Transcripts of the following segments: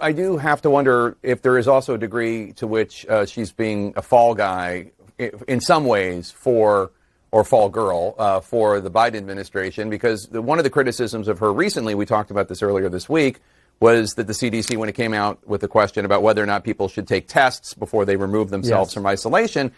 I do have to wonder if there is also a degree to which she's being a fall guy in some ways or fall girl for the Biden administration, because one of the criticisms of her recently, we talked about this earlier this week, was that the CDC, when it came out with the question about whether or not people should take tests before they remove themselves from isolation,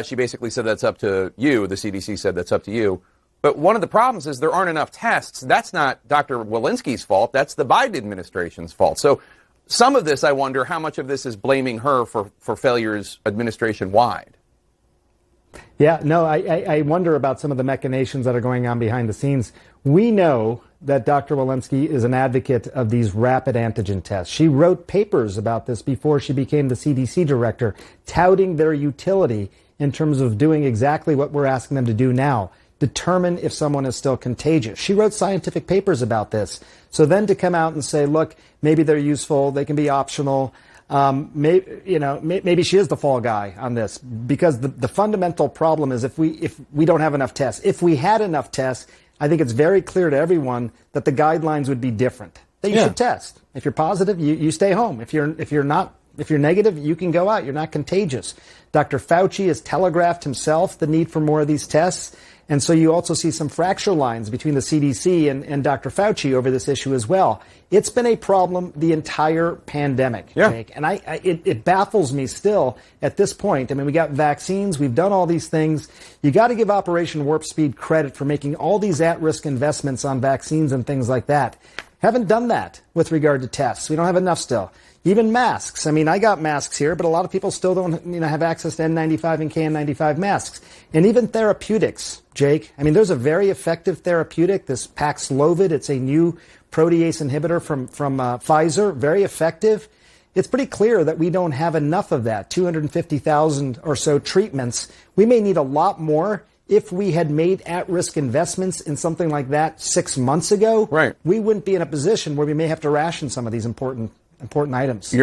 she basically said that's up to you. The CDC said that's up to you. But one of the problems is there aren't enough tests. That's not Dr. Walensky's fault. That's the Biden administration's fault. So some of this, I wonder how much of this is blaming her for failures administration-wide. Yeah, no, I wonder about some of the machinations that are going on behind the scenes. We know that Dr. Walensky is an advocate of these rapid antigen tests. She wrote papers about this before she became the CDC director, touting their utility in terms of doing exactly what we're asking them to do now, determine if someone is still contagious. She wrote scientific papers about this. So then to come out and say, look, maybe they're useful, they can be optional. Maybe she is the fall guy on this, because the fundamental problem is if we don't have enough tests. If we had enough tests, I think it's very clear to everyone that the guidelines would be different. That you should test. If you're positive, you stay home. If you're negative, you can go out. You're not contagious. Dr. Fauci has telegraphed himself the need for more of these tests. And so you also see some fracture lines between the CDC and Dr. Fauci over this issue as well. It's been a problem the entire pandemic, Jake. And it baffles me still at this point. I mean, we got vaccines. We've done all these things. You got to give Operation Warp Speed credit for making all these at-risk investments on vaccines and things like that. Haven't done that with regard to tests. We don't have enough still. Even masks. I mean, I got masks here, but a lot of people still don't have access to N95 and KN95 masks. And even therapeutics, Jake. I mean, there's a very effective therapeutic, this Paxlovid. It's a new protease inhibitor from Pfizer. Very effective. It's pretty clear that we don't have enough of that. 250,000 or so treatments. We may need a lot more. If we had made at-risk investments in something like that 6 months ago, we wouldn't be in a position where we may have to ration some of these important items.